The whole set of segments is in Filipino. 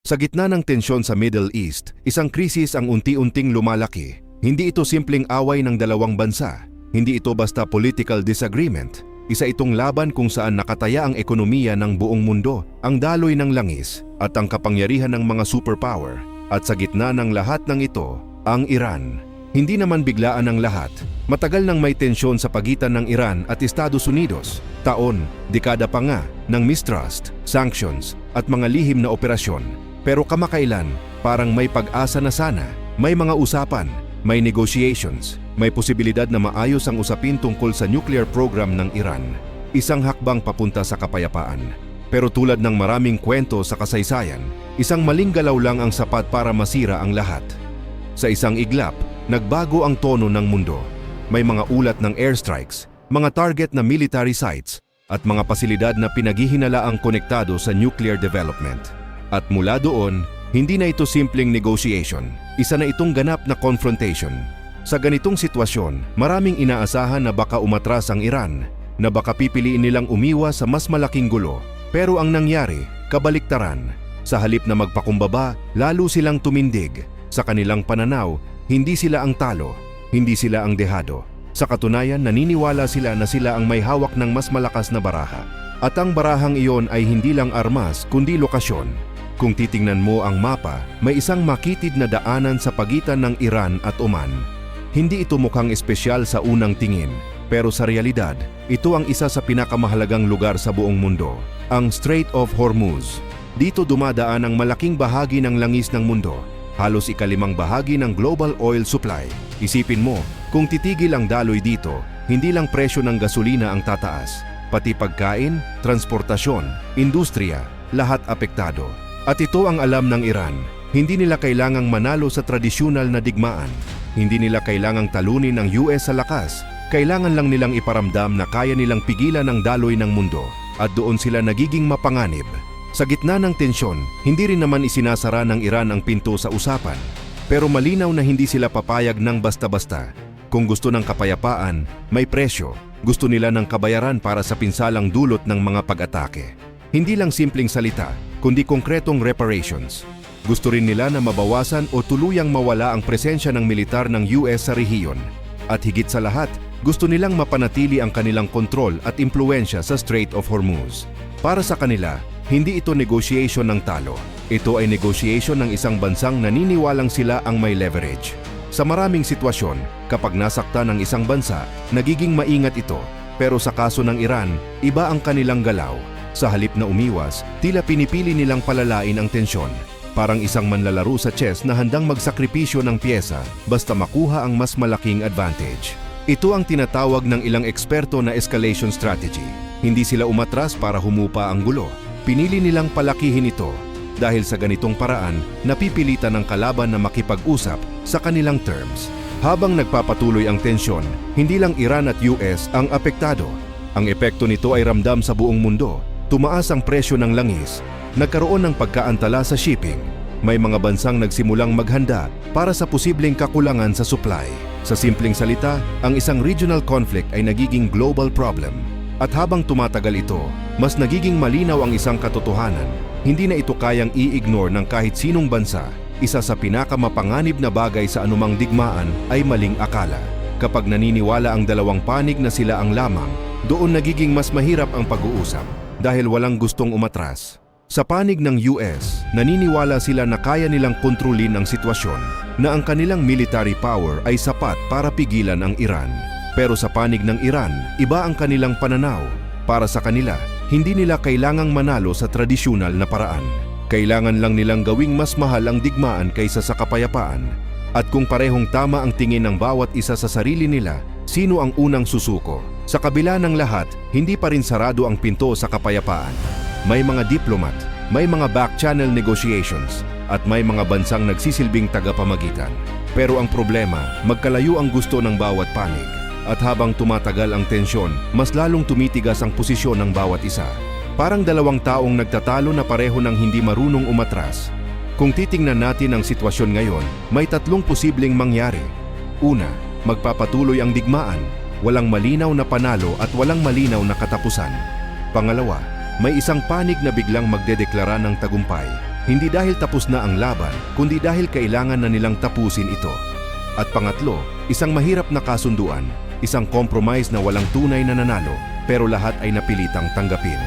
Sa gitna ng tensyon sa Middle East, isang krisis ang unti-unting lumalaki. Hindi ito simpleng away ng dalawang bansa. Hindi ito basta political disagreement. Isa itong laban kung saan nakataya ang ekonomiya ng buong mundo, ang daloy ng langis, at ang kapangyarihan ng mga superpower. At sa gitna ng lahat ng ito, ang Iran. Hindi naman biglaan ang lahat. Matagal nang may tensyon sa pagitan ng Iran at Estados Unidos. Taon, dekada pa nga, ng mistrust, sanctions, at mga lihim na operasyon. Pero kamakailan, parang may pag-asa na sana. May mga usapan, may negotiations, may posibilidad na maayos ang usapin tungkol sa nuclear program ng Iran. Isang hakbang papunta sa kapayapaan. Pero tulad ng maraming kwento sa kasaysayan, isang maling galaw lang ang sapat para masira ang lahat. Sa isang iglap, nagbago ang tono ng mundo. May mga ulat ng airstrikes, mga target na military sites, at mga pasilidad na pinaghihinalaang konektado sa nuclear development. At mula doon, hindi na ito simpleng negotiation. Isa na itong ganap na confrontation. Sa ganitong sitwasyon, maraming inaasahan na baka umatras ang Iran, na baka pipiliin nilang umiwas sa mas malaking gulo. Pero ang nangyari, kabaliktaran. Sa halip na magpakumbaba, lalo silang tumindig. Sa kanilang pananaw, hindi sila ang talo, hindi sila ang dehado. Sa katunayan, naniniwala sila na sila ang may hawak ng mas malakas na baraha. At ang barahang iyon ay hindi lang armas, kundi lokasyon. Kung titingnan mo ang mapa, may isang makitid na daanan sa pagitan ng Iran at Oman. Hindi ito mukhang espesyal sa unang tingin, pero sa realidad, ito ang isa sa pinakamahalagang lugar sa buong mundo, ang Strait of Hormuz. Dito dumadaan ang malaking bahagi ng langis ng mundo, halos ikalimang bahagi ng global oil supply. Isipin mo, kung titigil ang daloy dito, hindi lang presyo ng gasolina ang tataas, pati pagkain, transportasyon, industriya, lahat apektado. At ito ang alam ng Iran, hindi nila kailangang manalo sa tradisyonal na digmaan. Hindi nila kailangang talunin ang US sa lakas. Kailangan lang nilang iparamdam na kaya nilang pigilan ang daloy ng mundo. At doon sila nagiging mapanganib. Sa gitna ng tensyon, hindi rin naman isinasara ng Iran ang pinto sa usapan. Pero malinaw na hindi sila papayag ng basta-basta. Kung gusto ng kapayapaan, may presyo. Gusto nila ng kabayaran para sa pinsalang dulot ng mga pag-atake. Hindi lang simpleng salita, kundi konkretong reparations. Gusto rin nila na mabawasan o tuluyang mawala ang presensya ng militar ng US sa rehiyon. At higit sa lahat, gusto nilang mapanatili ang kanilang kontrol at impluensya sa Strait of Hormuz. Para sa kanila, hindi ito negotiation ng talo. Ito ay negotiation ng isang bansang naniniwalang sila ang may leverage. Sa maraming sitwasyon, kapag nasaktan ng isang bansa, nagiging maingat ito. Pero sa kaso ng Iran, iba ang kanilang galaw. Sa halip na umiwas, tila pinipili nilang palalain ang tensyon. Parang isang manlalaro sa chess na handang magsakripisyo ng pyesa basta makuha ang mas malaking advantage. Ito ang tinatawag ng ilang eksperto na escalation strategy. Hindi sila umatras para humupa ang gulo. Pinili nilang palakihin ito. Dahil sa ganitong paraan, napipilitan ng kalaban na makipag-usap sa kanilang terms. Habang nagpapatuloy ang tensyon, hindi lang Iran at US ang apektado. Ang epekto nito ay ramdam sa buong mundo. Tumaas ang presyo ng langis, nagkaroon ng pagkaantala sa shipping. May mga bansang nagsimulang maghanda para sa posibleng kakulangan sa supply. Sa simpleng salita, ang isang regional conflict ay nagiging global problem. At habang tumatagal ito, mas nagiging malinaw ang isang katotohanan. Hindi na ito kayang i-ignore ng kahit sinong bansa. Isa sa pinakamapanganib na bagay sa anumang digmaan ay maling akala. Kapag naniniwala ang dalawang panig na sila ang lamang, doon nagiging mas mahirap ang pag-uusap. Dahil walang gustong umatras. Sa panig ng US, naniniwala sila na kaya nilang kontrolin ang sitwasyon, na ang kanilang military power ay sapat para pigilan ang Iran. Pero sa panig ng Iran, iba ang kanilang pananaw. Para sa kanila, hindi nila kailangang manalo sa tradisyonal na paraan. Kailangan lang nilang gawing mas mahal ang digmaan kaysa sa kapayapaan. At kung parehong tama ang tingin ng bawat isa sa sarili nila, sino ang unang susuko? Sa kabila ng lahat, hindi pa rin sarado ang pinto sa kapayapaan. May mga diplomat, may mga back-channel negotiations, at may mga bansang nagsisilbing tagapamagitan. Pero ang problema, magkalayo ang gusto ng bawat panig. At habang tumatagal ang tensyon, mas lalong tumitigas ang posisyon ng bawat isa. Parang dalawang taong nagtatalo na pareho ng hindi marunong umatras. Kung titingnan natin ang sitwasyon ngayon, may tatlong posibleng mangyari. Una, magpapatuloy ang digmaan. Walang malinaw na panalo at walang malinaw na katapusan. Pangalawa, may isang panig na biglang magdedeklara ng tagumpay. Hindi dahil tapos na ang laban, kundi dahil kailangan na nilang tapusin ito. At pangatlo, isang mahirap na kasunduan, isang compromise na walang tunay na nanalo, pero lahat ay napilitang tanggapin.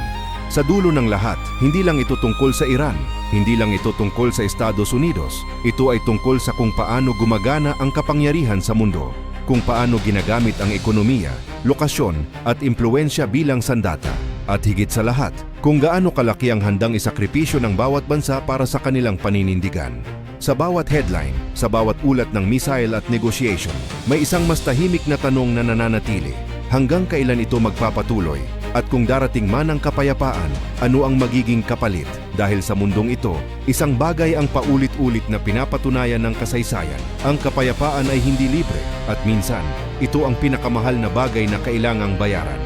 Sa dulo ng lahat, hindi lang ito tungkol sa Iran, hindi lang ito tungkol sa Estados Unidos, ito ay tungkol sa kung paano gumagana ang kapangyarihan sa mundo, kung paano ginagamit ang ekonomiya, lokasyon at impluensya bilang sandata, at higit sa lahat, kung gaano kalaki ang handang isakripisyo ng bawat bansa para sa kanilang paninindigan. Sa bawat headline, sa bawat ulat ng missile at negotiation, may isang mas tahimik na tanong na nananatili. Hanggang kailan ito magpapatuloy? At kung darating man ang kapayapaan, ano ang magiging kapalit? Dahil sa mundong ito, isang bagay ang paulit-ulit na pinapatunayan ng kasaysayan. Ang kapayapaan ay hindi libre at minsan, ito ang pinakamahal na bagay na kailangang bayaran.